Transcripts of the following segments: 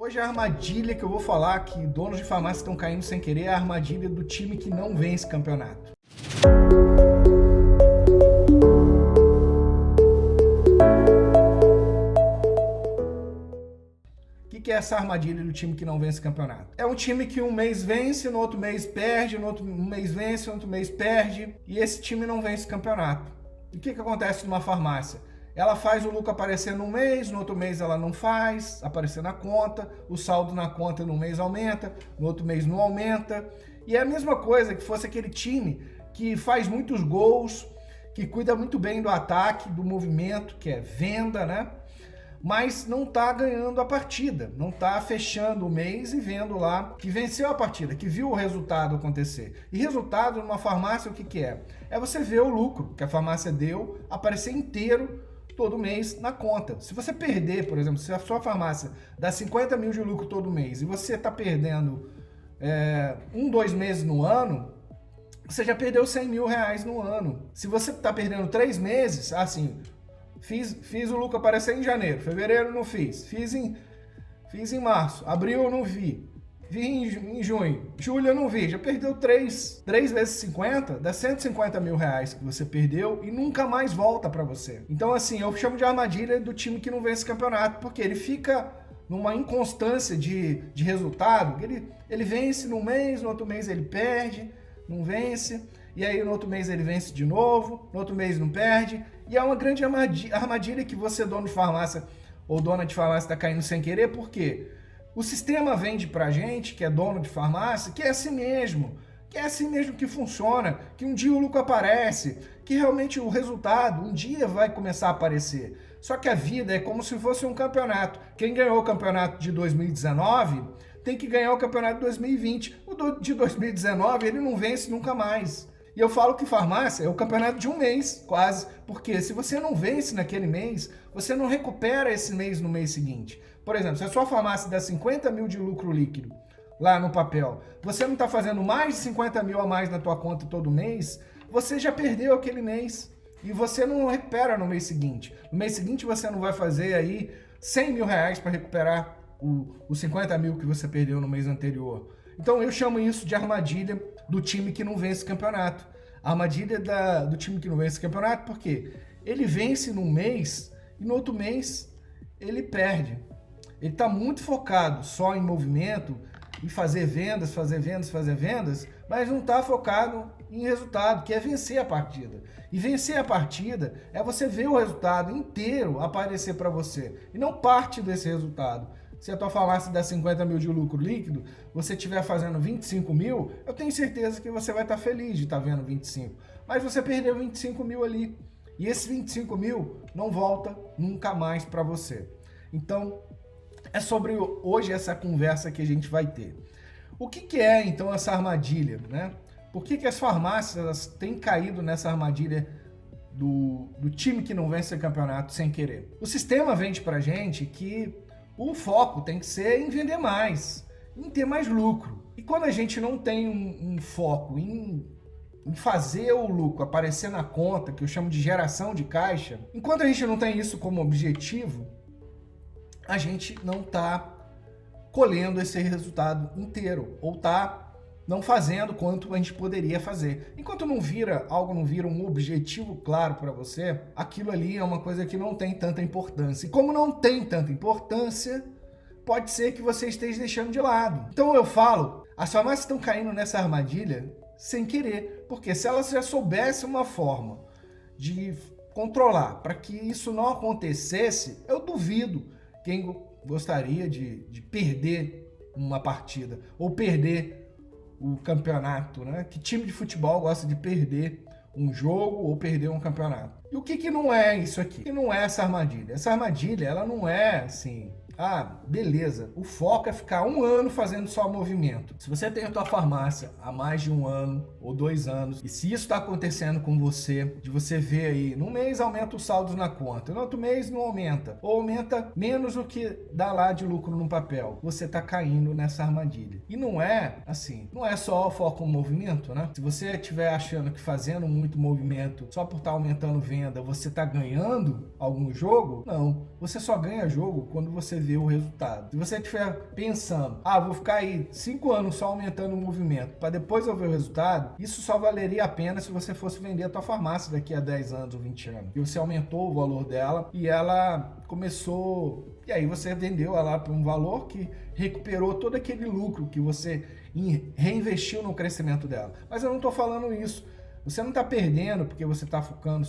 Hoje a armadilha que eu vou falar, que donos de farmácia estão caindo sem querer, é a armadilha do time que não vence campeonato. O que é essa armadilha do time que não vence campeonato? É um time que um mês vence, no outro mês perde, no outro mês vence, no outro mês perde, e esse time não vence campeonato. E o que acontece numa farmácia? Ela faz o lucro aparecer num mês, no outro mês ela não faz, aparecer na conta, o saldo na conta num mês aumenta, no outro mês não aumenta. E é a mesma coisa que fosse aquele time que faz muitos gols, que cuida muito bem do ataque, do movimento, que é venda, né? Mas não está ganhando a partida, não está fechando o mês e vendo lá que venceu a partida, que viu o resultado acontecer. E resultado numa farmácia o que é? É você ver o lucro que a farmácia deu aparecer inteiro todo mês na conta. Se você perder, por exemplo, se a sua farmácia dá 50 mil de lucro todo mês e você está perdendo 2 meses no ano, você já perdeu 100 mil reais no ano. Se você está perdendo 3 meses, assim, fiz o lucro aparecer em janeiro, fevereiro não fiz em março, abril eu não vi em junho, julho eu não vi, já perdeu 3 vezes 50, dá 150 mil reais que você perdeu e nunca mais volta para você. Então assim, eu chamo de armadilha do time que não vence campeonato, porque ele fica numa inconstância de resultado, ele vence num mês, no outro mês ele perde, não vence, e aí no outro mês ele vence de novo, no outro mês não perde, e é uma grande armadilha que você, dono de farmácia ou dona de farmácia, está caindo sem querer, porque o sistema vende pra gente, que é dono de farmácia, que é assim mesmo que funciona, que um dia o lucro aparece, que realmente o resultado um dia vai começar a aparecer. Só que a vida é como se fosse um campeonato. Quem ganhou o campeonato de 2019 tem que ganhar o campeonato de 2020. O de 2019 ele não vence nunca mais. E eu falo que farmácia é o campeonato de um mês, quase, porque se você não vence naquele mês, você não recupera esse mês no mês seguinte. Por exemplo, se a sua farmácia dá 50 mil de lucro líquido lá no papel, você não está fazendo mais de 50 mil a mais na tua conta todo mês, você já perdeu aquele mês e você não recupera no mês seguinte. No mês seguinte você não vai fazer aí 100 mil reais para recuperar os 50 mil que você perdeu no mês anterior. Então eu chamo isso de armadilha do time que não vence campeonato. A armadilha do time que não vence campeonato, porque ele vence num mês e no outro mês ele perde. Ele está muito focado só em movimento, em fazer vendas, mas não está focado em resultado, que é vencer a partida. E vencer a partida é você ver o resultado inteiro aparecer para você, e não parte desse resultado. Se a tua farmácia dá 50 mil de lucro líquido, você estiver fazendo 25 mil, eu tenho certeza que você vai estar feliz de estar vendo 25. Mas você perdeu 25 mil ali. E esses 25 mil não volta nunca mais para você. Então, é sobre hoje essa conversa que a gente vai ter. O que é, então, essa armadilha, né? Por que as farmácias têm caído nessa armadilha do time que não vence o campeonato sem querer? O sistema vende pra gente que o foco tem que ser em vender mais, em ter mais lucro. E quando a gente não tem um foco em fazer o lucro aparecer na conta, que eu chamo de geração de caixa, enquanto a gente não tem isso como objetivo, a gente não está colhendo esse resultado inteiro, ou está não fazendo quanto a gente poderia fazer. Enquanto algo não vira um objetivo claro para você, aquilo ali é uma coisa que não tem tanta importância. E como não tem tanta importância, pode ser que você esteja deixando de lado. Então eu falo, as farmácias estão caindo nessa armadilha sem querer, porque se elas já soubessem uma forma de controlar para que isso não acontecesse, eu duvido quem gostaria de perder uma partida ou perder o campeonato, né? Que time de futebol gosta de perder um jogo ou perder um campeonato? E o que não é isso aqui? O que não é essa armadilha? Essa armadilha, ela não é assim, beleza, o foco é ficar 1 ano fazendo só movimento. Se você tem a tua farmácia há mais de 1 ano ou 2 anos, e se isso está acontecendo com você, de você ver aí, num mês aumenta os saldos na conta, no outro mês não aumenta, ou aumenta menos o que dá lá de lucro no papel, você está caindo nessa armadilha. E não é assim, não é só o foco no movimento, né? Se você estiver achando que fazendo muito movimento, só por estar aumentando venda, você está ganhando algum jogo, não. Você só ganha jogo quando você vê o resultado. Se você estiver pensando, vou ficar aí 5 anos só aumentando o movimento para depois eu ver o resultado, isso só valeria a pena se você fosse vender a tua farmácia daqui a 10 anos ou 20 anos. E você aumentou o valor dela e ela começou... E aí você vendeu ela por um valor que recuperou todo aquele lucro que você reinvestiu no crescimento dela. Mas eu não estou falando isso. Você não está perdendo porque você está focando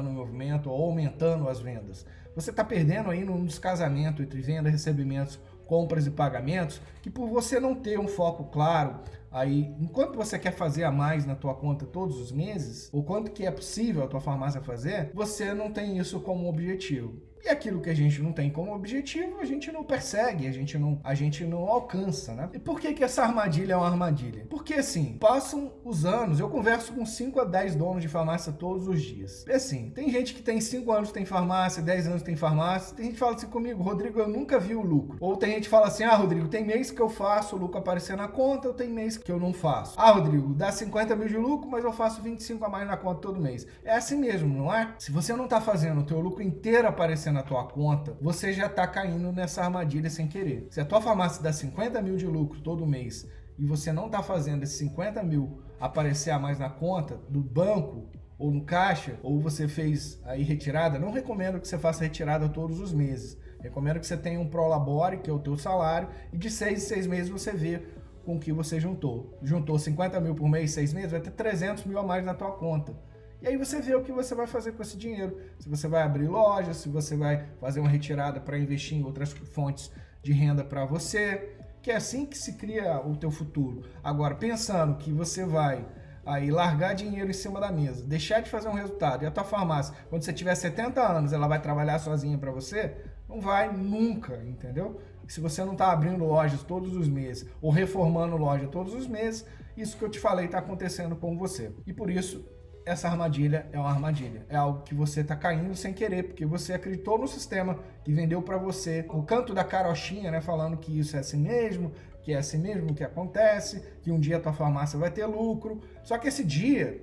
no movimento ou aumentando as vendas. Você está perdendo aí num descasamento entre venda, recebimentos, compras e pagamentos, que por você não ter um foco claro, aí, enquanto você quer fazer a mais na tua conta todos os meses, ou quanto que é possível a tua farmácia fazer, você não tem isso como objetivo. E aquilo que a gente não tem como objetivo, a gente não persegue, a gente não alcança, né? E por que essa armadilha é uma armadilha? Porque assim, passam os anos, eu converso com 5 a 10 donos de farmácia todos os dias. E assim, tem gente que tem 5 anos tem farmácia, 10 anos tem farmácia, tem gente que fala assim comigo, Rodrigo, eu nunca vi o lucro. Ou tem gente que fala assim, Rodrigo, tem mês que eu faço o lucro aparecer na conta, ou tem mês que eu não faço. Rodrigo, dá 50 mil de lucro, mas eu faço 25 a mais na conta todo mês. É assim mesmo, não é? Se você não tá fazendo o teu lucro inteiro aparecer na tua conta, você já tá caindo nessa armadilha sem querer. Se a tua farmácia dá 50 mil de lucro todo mês e você não tá fazendo esses 50 mil aparecer a mais na conta do banco ou no caixa, ou você fez aí retirada, não recomendo que você faça retirada todos os meses. Recomendo que você tenha um prolabore, que é o teu salário, e de 6 em 6 meses você vê com o que você juntou. Juntou 50 mil por mês, 6 meses, vai ter 300 mil a mais na tua conta. E aí você vê o que você vai fazer com esse dinheiro. Se você vai abrir loja, se você vai fazer uma retirada para investir em outras fontes de renda para você, que é assim que se cria o teu futuro. Agora, pensando que você vai aí largar dinheiro em cima da mesa, deixar de fazer um resultado, e a tua farmácia, quando você tiver 70 anos, ela vai trabalhar sozinha para você, não vai nunca, entendeu? Se você não está abrindo lojas todos os meses, ou reformando loja todos os meses, isso que eu te falei está acontecendo com você. E por isso, essa armadilha é uma armadilha. É algo que você está caindo sem querer, porque você acreditou no sistema que vendeu para você o canto da carochinha, né? Falando que isso é assim mesmo, que é assim mesmo que acontece, que um dia a tua farmácia vai ter lucro. Só que esse dia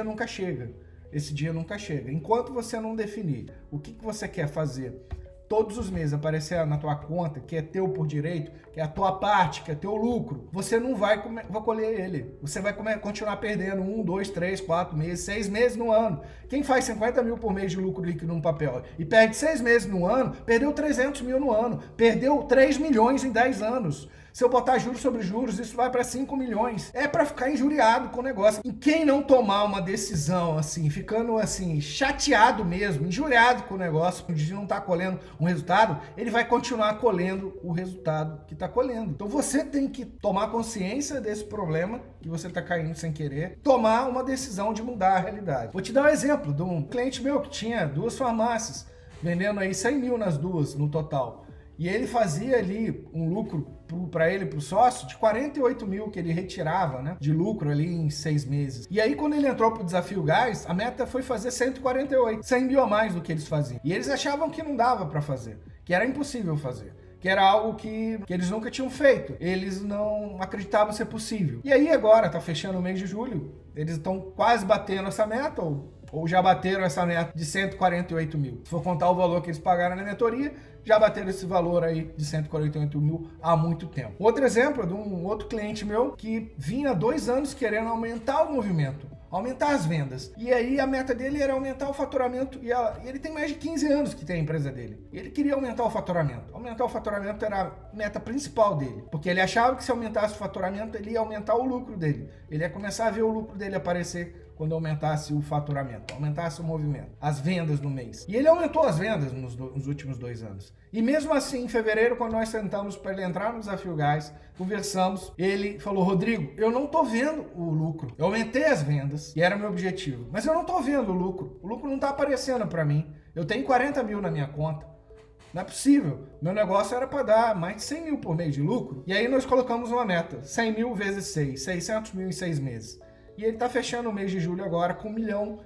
nunca chega. Esse dia nunca chega. Enquanto você não definir o que você quer fazer todos os meses aparecer na tua conta, que é teu por direito, que é a tua parte, que é teu lucro, você não vai colher ele. Você vai continuar perdendo 1, 2, 3, 4 meses, 6 meses no ano. Quem faz 50 mil por mês de lucro líquido num papel e perde 6 meses no ano, perdeu 300 mil no ano, perdeu 3 milhões em 10 anos. Se eu botar juros sobre juros, isso vai para 5 milhões. É para ficar injuriado com o negócio. E quem não tomar uma decisão assim, ficando assim, chateado mesmo, injuriado com o negócio, de não estar colhendo um resultado, ele vai continuar colhendo o resultado que está colhendo. Então você tem que tomar consciência desse problema que você está caindo sem querer, tomar uma decisão de mudar a realidade. Vou te dar um exemplo de um cliente meu que tinha 2 farmácias, vendendo aí 100 mil nas duas no total. E ele fazia ali um lucro para ele, para o sócio, de 48 mil que ele retirava, né, de lucro ali em 6 meses. E aí quando ele entrou para o Desafio Gás, a meta foi fazer 148, 100 mil a mais do que eles faziam. E eles achavam que não dava para fazer, que era impossível fazer, que era algo que eles nunca tinham feito. Eles não acreditavam ser possível. E aí agora, tá fechando o mês de julho, eles estão quase batendo essa meta, ou já bateram essa meta de 148 mil. Se for contar o valor que eles pagaram na mentoria, já bateram esse valor aí de 148 mil há muito tempo. Outro exemplo é de um outro cliente meu que vinha há 2 anos querendo aumentar o movimento, aumentar as vendas. E aí a meta dele era aumentar o faturamento, e ele tem mais de 15 anos que tem a empresa dele. E ele queria aumentar o faturamento. Aumentar o faturamento era a meta principal dele, porque ele achava que se aumentasse o faturamento, ele ia aumentar o lucro dele. Ele ia começar a ver o lucro dele aparecer quando aumentasse o faturamento, aumentasse o movimento, as vendas no mês. E ele aumentou as vendas nos últimos 2 anos. E mesmo assim, em fevereiro, quando nós sentamos para ele entrar no Desafio Gás, conversamos, ele falou, Rodrigo, eu não tô vendo o lucro. Eu aumentei as vendas, e era meu objetivo, mas eu não tô vendo o lucro. O lucro não tá aparecendo para mim. Eu tenho 40 mil na minha conta. Não é possível. Meu negócio era para dar mais de 100 mil por mês de lucro. E aí nós colocamos uma meta, 100 mil vezes 6, 600 mil em 6 meses. E ele está fechando o mês de julho agora com 1,20 milhão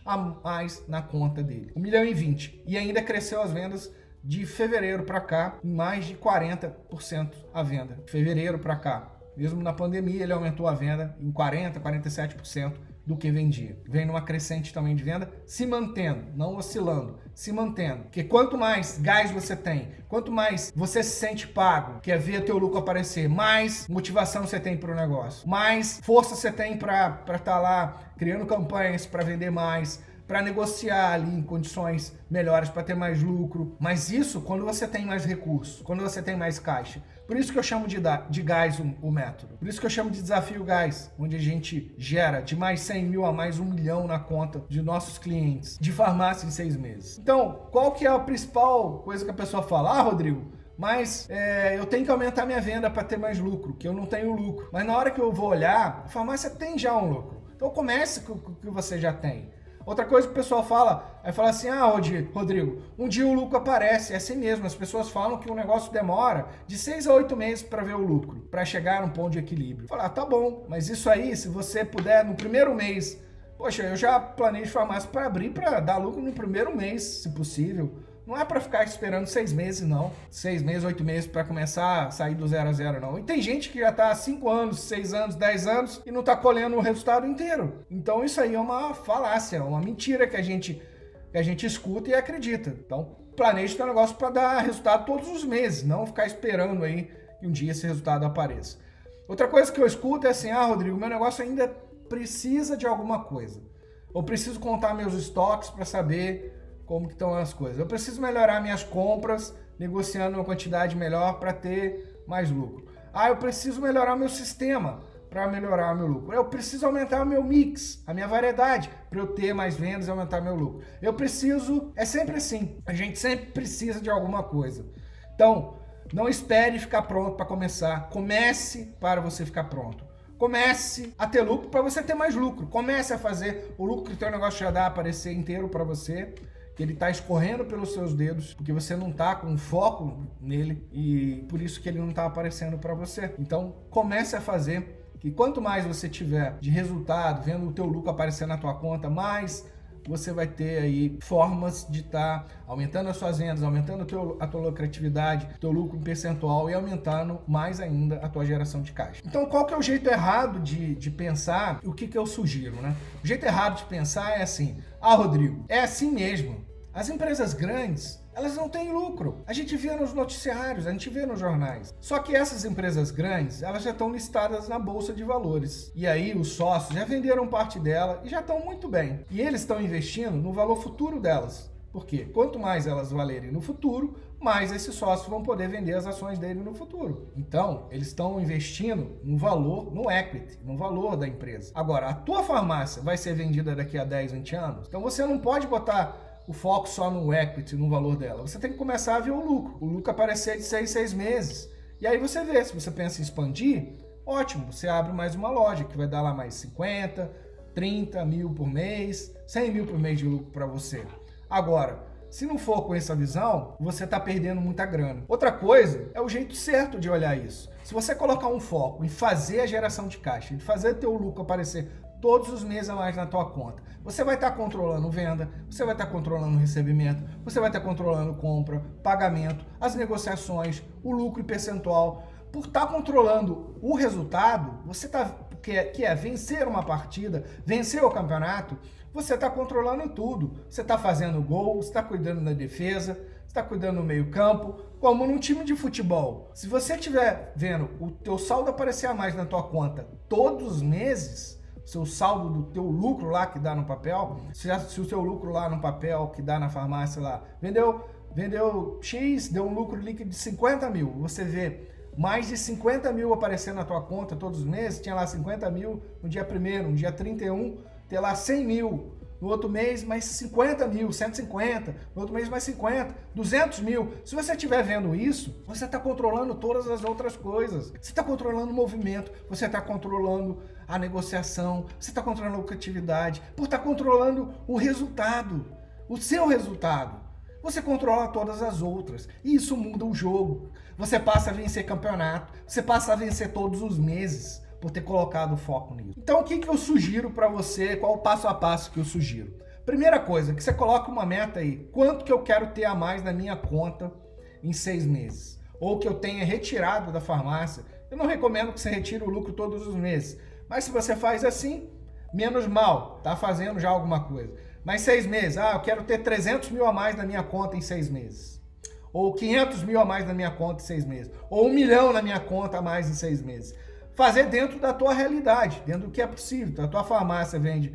a mais na conta dele. 1,20 milhão. E ainda cresceu as vendas de fevereiro para cá em mais de 40% a venda. De fevereiro para cá. Mesmo na pandemia ele aumentou a venda em 40%, 47% do que vendia. Vem numa crescente também de venda, se mantendo, não oscilando, se mantendo. Porque quanto mais gás você tem, quanto mais você se sente pago, quer ver teu lucro aparecer, mais motivação você tem para o negócio, mais força você tem para estar lá criando campanhas para vender mais, para negociar ali em condições melhores, para ter mais lucro. Mas isso quando você tem mais recursos, quando você tem mais caixa. Por isso que eu chamo de gás o método. Por isso que eu chamo de desafio gás, onde a gente gera de mais 100 mil a mais 1 milhão na conta de nossos clientes de farmácia em 6 meses. Então, qual que é a principal coisa que a pessoa fala? Ah, Rodrigo, mas eu tenho que aumentar minha venda para ter mais lucro, que eu não tenho lucro. Mas na hora que eu vou olhar, a farmácia tem já um lucro. Então comece com o que você já tem. Outra coisa que o pessoal fala, aí fala assim, ah, Rodrigo, um dia o lucro aparece, é assim mesmo, as pessoas falam que o negócio demora de 6 a 8 meses para ver o lucro, para chegar num ponto de equilíbrio. Falar, tá bom, mas isso aí, se você puder, no primeiro mês, poxa, eu já planejo farmácia para abrir, para dar lucro no primeiro mês, se possível. Não é para ficar esperando 6 meses, não. 6 meses, 8 meses para começar a sair do 0 a 0, não. E tem gente que já está há 5 anos, 6 anos, 10 anos e não está colhendo o resultado inteiro. Então isso aí é uma falácia, uma mentira que a gente escuta e acredita. Então planeje teu negócio para dar resultado todos os meses, não ficar esperando aí que um dia esse resultado apareça. Outra coisa que eu escuto é assim, ah, Rodrigo, meu negócio ainda precisa de alguma coisa. Eu preciso contar meus estoques para saber como que estão as coisas. Eu preciso melhorar minhas compras, negociando uma quantidade melhor para ter mais lucro. Ah, eu preciso melhorar meu sistema para melhorar meu lucro. Eu preciso aumentar o meu mix, a minha variedade, para eu ter mais vendas e aumentar meu lucro. Eu preciso, é sempre assim, a gente sempre precisa de alguma coisa. Então, não espere ficar pronto para começar. Comece para você ficar pronto. Comece a ter lucro para você ter mais lucro. Comece a fazer o lucro que o teu negócio já dá aparecer inteiro para você, que ele está escorrendo pelos seus dedos, porque você não está com foco nele e por isso que ele não está aparecendo para você. Então, comece a fazer, que quanto mais você tiver de resultado, vendo o teu lucro aparecer na tua conta, mais você vai ter aí formas de estar aumentando as suas vendas, aumentando a tua lucratividade, teu lucro percentual e aumentando mais ainda a tua geração de caixa. Então, qual que é o jeito errado de pensar? O que eu sugiro, né? O jeito errado de pensar é assim, ah, Rodrigo, é assim mesmo. As empresas grandes, elas não têm lucro. A gente vê nos noticiários, a gente vê nos jornais. Só que essas empresas grandes, elas já estão listadas na Bolsa de Valores. E aí os sócios já venderam parte dela e já estão muito bem. E eles estão investindo no valor futuro delas. Por quê? Quanto mais elas valerem no futuro, mais esses sócios vão poder vender as ações dele no futuro. Então, eles estão investindo no valor, no equity, no valor da empresa. Agora, a tua farmácia vai ser vendida daqui a 10, 20 anos? Então você não pode botar o foco só no equity, no valor dela. Você tem que começar a ver o lucro aparecer de 6 meses. E aí você vê, se você pensa em expandir, ótimo, você abre mais uma loja que vai dar lá mais 50, 30 mil por mês, 100 mil por mês de lucro para você. Agora, se não for com essa visão, você está perdendo muita grana. Outra coisa é o jeito certo de olhar isso. Se você colocar um foco em fazer a geração de caixa, em fazer teu lucro aparecer todos os meses a mais na tua conta, você vai estar controlando venda, você vai estar controlando recebimento, você vai estar controlando compra, pagamento, as negociações, o lucro e percentual. Por estar controlando o resultado, você que é vencer uma partida, vencer o campeonato, você está controlando tudo. Você está fazendo gol, você está cuidando da defesa, você está cuidando do meio campo, como num time de futebol. Se você estiver vendo o teu saldo aparecer a mais na tua conta todos os meses, seu saldo do teu lucro lá que dá no papel, se o seu lucro lá no papel que dá na farmácia lá, vendeu X, deu um lucro líquido de 50 mil, você vê mais de 50 mil aparecendo na tua conta todos os meses, tinha lá 50 mil no dia 1º, no dia 31, ter lá 100 mil, no outro mês mais 50 mil, 150, no outro mês mais 50, 200 mil. Se você estiver vendo isso, você está controlando todas as outras coisas. Você está controlando o movimento, você está controlando a negociação, você está controlando a lucratividade, por estar controlando o resultado, o seu resultado. Você controla todas as outras e isso muda o jogo. Você passa a vencer campeonato, você passa a vencer todos os meses por ter colocado foco nisso. Então o que eu sugiro para você, qual o passo a passo que eu sugiro? Primeira coisa, que você coloca uma meta aí, quanto que eu quero ter a mais na minha conta em 6 meses? Ou que eu tenha retirado da farmácia. Eu não recomendo que você retire o lucro todos os meses, mas se você faz assim, menos mal, tá fazendo já alguma coisa. Mas 6 meses, eu quero ter 300 mil a mais na minha conta em 6 meses. Ou 500 mil a mais na minha conta em 6 meses. Ou 1 milhão na minha conta a mais em 6 meses. Fazer dentro da tua realidade, dentro do que é possível. Então, a tua farmácia vende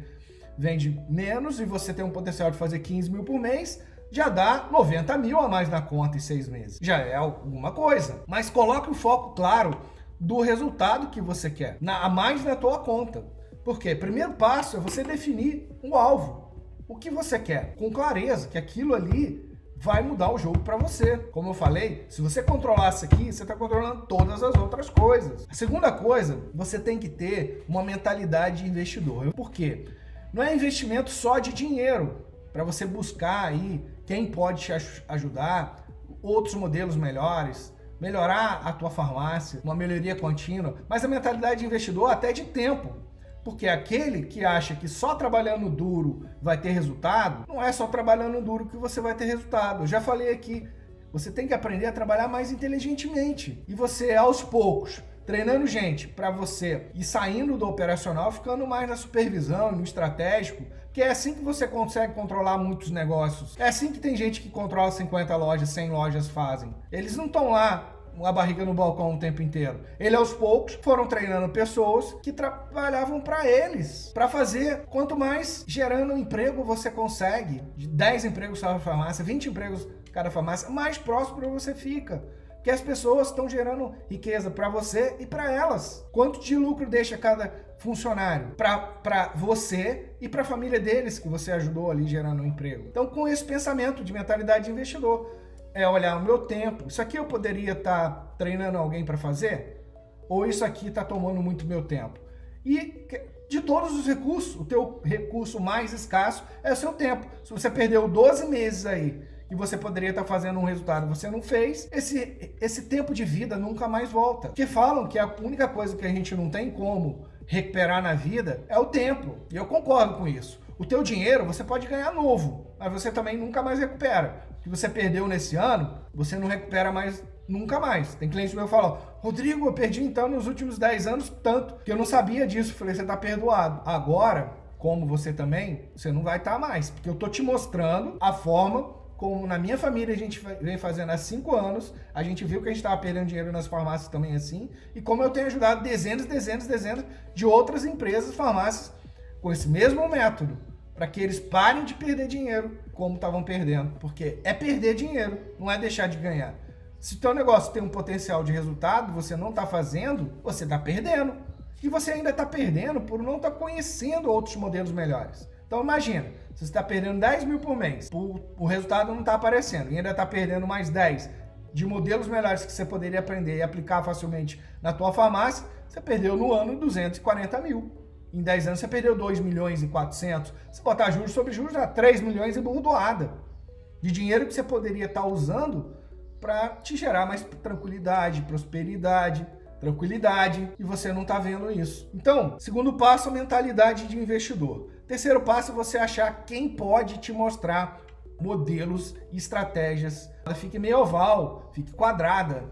menos e você tem um potencial de fazer 15 mil por mês, já dá 90 mil a mais na conta em 6 meses. Já é alguma coisa. Mas coloque o foco claro do resultado que você quer, a mais na tua conta. Por quê? Primeiro passo é você definir um alvo. O que você quer? Com clareza, que aquilo ali vai mudar o jogo para você. Como eu falei, se você controlar isso aqui, você está controlando todas as outras coisas. A segunda coisa, você tem que ter uma mentalidade de investidor. Por quê? Não é investimento só de dinheiro, para você buscar aí quem pode te ajudar, outros modelos melhores, melhorar a tua farmácia, uma melhoria contínua, mas a mentalidade de investidor até de tempo. Porque aquele que acha que só trabalhando duro vai ter resultado, não é só trabalhando duro que você vai ter resultado. Eu já falei aqui, você tem que aprender a trabalhar mais inteligentemente. E você, aos poucos, treinando gente para você ir saindo do operacional, ficando mais na supervisão, no estratégico, que é assim que você consegue controlar muitos negócios. É assim que tem gente que controla 50 lojas, 100 lojas fazem. Eles não estão lá a barriga no balcão o tempo inteiro. Ele, aos poucos, foram treinando pessoas que trabalhavam para eles, para fazer. Quanto mais gerando emprego você consegue, de 10 empregos cada farmácia, 20 empregos cada farmácia, mais próspero você fica. Porque as pessoas estão gerando riqueza para você e para elas. Quanto de lucro deixa cada funcionário para você e para a família deles que você ajudou ali gerando um emprego? Então, com esse pensamento de mentalidade de investidor, é olhar o meu tempo. Isso aqui eu poderia estar treinando alguém para fazer? Ou isso aqui está tomando muito meu tempo? E de todos os recursos, o teu recurso mais escasso é o seu tempo. Se você perdeu 12 meses aí e você poderia estar fazendo um resultado que você não fez, esse tempo de vida nunca mais volta. Porque falam que a única coisa que a gente não tem como recuperar na vida é o tempo. E eu concordo com isso. O teu dinheiro você pode ganhar novo, mas você também nunca mais recupera. O que você perdeu nesse ano, você não recupera mais nunca mais. Tem cliente meu que fala: Rodrigo, eu perdi então nos últimos 10 anos tanto, que eu não sabia disso. Eu falei: você tá perdoado. Agora, como você também, você não vai estar mais, porque eu tô te mostrando a forma como na minha família a gente vem fazendo há 5 anos, a gente viu que a gente estava perdendo dinheiro nas farmácias também assim, e como eu tenho ajudado dezenas de outras empresas, farmácias, com esse mesmo método, para que eles parem de perder dinheiro como estavam perdendo, porque é perder dinheiro, não é deixar de ganhar. Se o teu negócio tem um potencial de resultado, você não está fazendo, você está perdendo. E você ainda está perdendo por não estar conhecendo outros modelos melhores. Então imagina, você está perdendo 10 mil por mês, o resultado não está aparecendo, e ainda está perdendo mais 10 de modelos melhores que você poderia aprender e aplicar facilmente na tua farmácia, você perdeu no ano 240 mil. Em 10 anos você perdeu 2 milhões e 400. Se botar juros sobre juros, dá 3 milhões e burdoada de dinheiro que você poderia estar usando para te gerar mais tranquilidade, prosperidade, tranquilidade, e você não está vendo isso. Então, segundo passo, a mentalidade de investidor. Terceiro passo, você achar quem pode te mostrar modelos e estratégias. Fique meio oval, fique quadrada.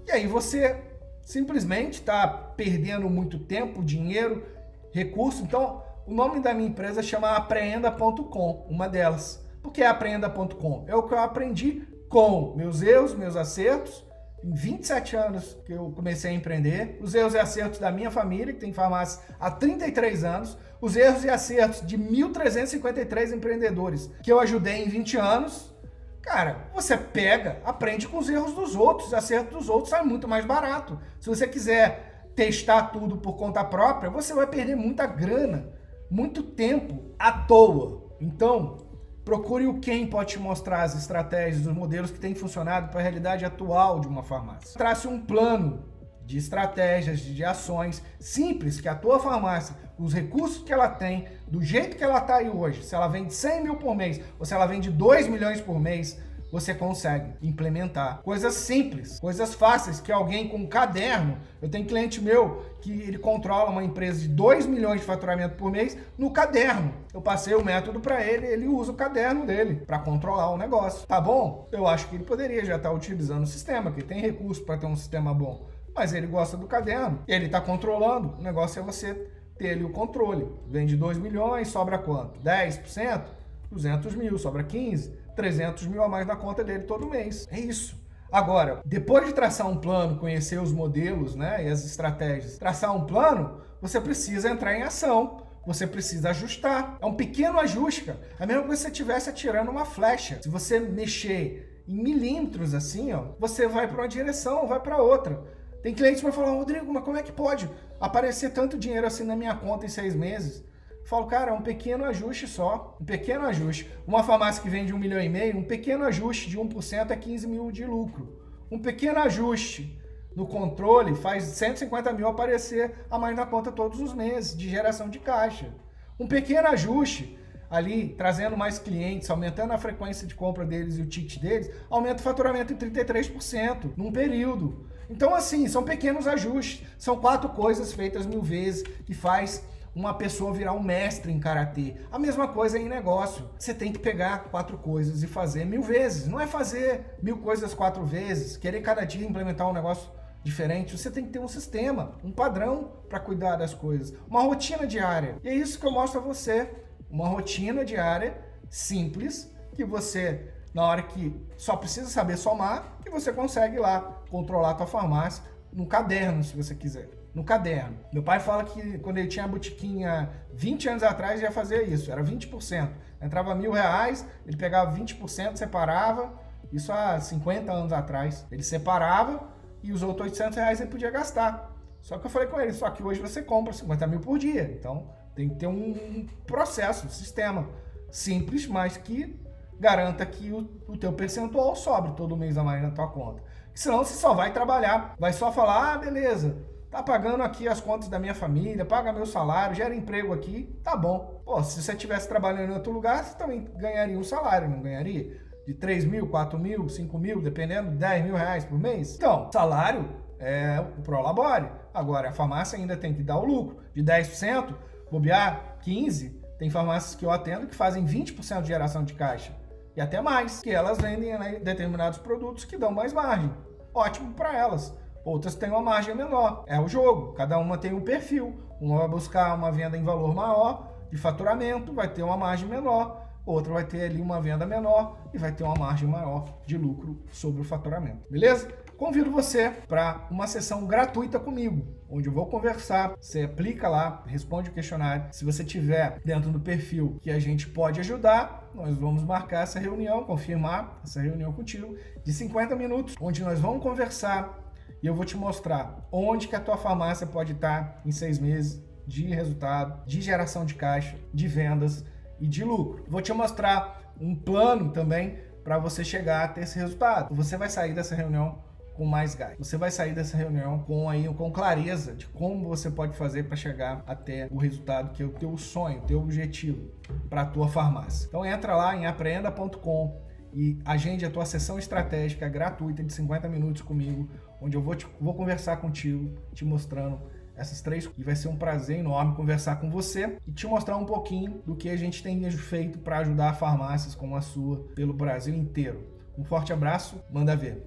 E aí você simplesmente está perdendo muito tempo, dinheiro, recurso. Então, o nome da minha empresa chama Apreenda.com, uma delas. Por que Apreenda.com? É o que eu aprendi com meus erros, meus acertos, em 27 anos que eu comecei a empreender, os erros e acertos da minha família, que tem farmácia há 33 anos, os erros e acertos de 1.353 empreendedores que eu ajudei em 20 anos. Cara, você pega, aprende com os erros dos outros, acertos dos outros, sai muito mais barato. Se você quiser testar tudo por conta própria, você vai perder muita grana, muito tempo à toa. Então, procure quem pode te mostrar as estratégias, os modelos que têm funcionado para a realidade atual de uma farmácia. Trace um plano de estratégias, de ações simples que a tua farmácia, os recursos que ela tem, do jeito que ela está aí hoje, se ela vende 100 mil por mês ou se ela vende 2 milhões por mês, você consegue implementar. Coisas simples, coisas fáceis, que alguém com um caderno... Eu tenho cliente meu que ele controla uma empresa de 2 milhões de faturamento por mês no caderno. Eu passei o método para ele, ele usa o caderno dele para controlar o negócio. Tá bom? Eu acho que ele poderia já estar utilizando o sistema, que tem recurso para ter um sistema bom. Mas ele gosta do caderno, ele está controlando. O negócio é você ter ali o controle. Vende 2 milhões, sobra quanto? 10%? 200 mil, sobra 15, 300 mil a mais na conta dele todo mês. É isso. Agora, depois de traçar um plano, conhecer os modelos, né, e as estratégias, traçar um plano, você precisa entrar em ação. Você precisa ajustar. É um pequeno ajuste, cara. É a mesma coisa se você estivesse atirando uma flecha. Se você mexer em milímetros assim, ó, você vai para uma direção, vai para outra. Tem clientes que vão falar, Rodrigo, mas como é que pode aparecer tanto dinheiro assim na minha conta em 6 meses? Eu falo, cara, é um pequeno ajuste só. Um pequeno ajuste. Uma farmácia que vende 1,5 milhão, um pequeno ajuste de 1% é 15 mil de lucro. Um pequeno ajuste no controle faz 150 mil aparecer a mais na conta todos os meses de geração de caixa. Um pequeno ajuste ali, trazendo mais clientes, aumentando a frequência de compra deles e o ticket deles, aumenta o faturamento em 33% num período. Então, assim, são pequenos ajustes. São 4 coisas feitas 1000 vezes que faz uma pessoa virar um mestre em karatê. A mesma coisa em negócio. Você tem que pegar 4 coisas e fazer 1000 vezes. Não é fazer 1000 coisas 4 vezes, querer cada dia implementar um negócio diferente. Você tem que ter um sistema, um padrão para cuidar das coisas, uma rotina diária. E é isso que eu mostro a você, uma rotina diária simples que você, na hora que só precisa saber somar, que você consegue lá controlar a tua farmácia no caderno, se você quiser. No caderno. Meu pai fala que quando ele tinha a botiquinha 20 anos atrás, ia fazer isso, era 20%. Entrava R$1.000, ele pegava 20%, separava, isso há 50 anos atrás. Ele separava e os outros R$800 ele podia gastar. Só que eu falei com ele, só que hoje você compra 50 mil por dia. Então tem que ter um processo, um sistema simples, mas que garanta que o teu percentual sobre todo mês a mais na tua conta. Senão você só vai trabalhar, vai só falar, beleza, tá pagando aqui as contas da minha família, paga meu salário, gera emprego aqui, tá bom. Pô, se você estivesse trabalhando em outro lugar, você também ganharia um salário, não ganharia? De 3 mil, 4 mil, 5 mil, dependendo, 10 mil reais por mês. Então, salário é o prolabore. Agora, a farmácia ainda tem que dar o lucro. De 10%, bobear 15%, tem farmácias que eu atendo que fazem 20% de geração de caixa. E até mais, que elas vendem, né, determinados produtos que dão mais margem. Ótimo para elas. Outras têm uma margem menor. É o jogo. Cada uma tem um perfil. Uma vai buscar uma venda em valor maior de faturamento, vai ter uma margem menor. Outra vai ter ali uma venda menor e vai ter uma margem maior de lucro sobre o faturamento. Beleza? Convido você para uma sessão gratuita comigo, onde eu vou conversar, você aplica lá, responde o questionário. Se você tiver dentro do perfil que a gente pode ajudar, nós vamos marcar essa reunião, confirmar essa reunião contigo de 50 minutos, onde nós vamos conversar e eu vou te mostrar onde que a tua farmácia pode estar em 6 meses de resultado, de geração de caixa, de vendas e de lucro. Vou te mostrar um plano também para você chegar a ter esse resultado. Você vai sair dessa reunião com mais gás. Você vai sair dessa reunião com clareza de como você pode fazer para chegar até o resultado que é o teu sonho, o teu objetivo para a tua farmácia. Então entra lá em apreenda.com e agende a tua sessão estratégica gratuita de 50 minutos comigo, onde eu vou conversar contigo, te mostrando essas 3, e vai ser um prazer enorme conversar com você e te mostrar um pouquinho do que a gente tem feito para ajudar farmácias como a sua pelo Brasil inteiro. Um forte abraço, manda ver!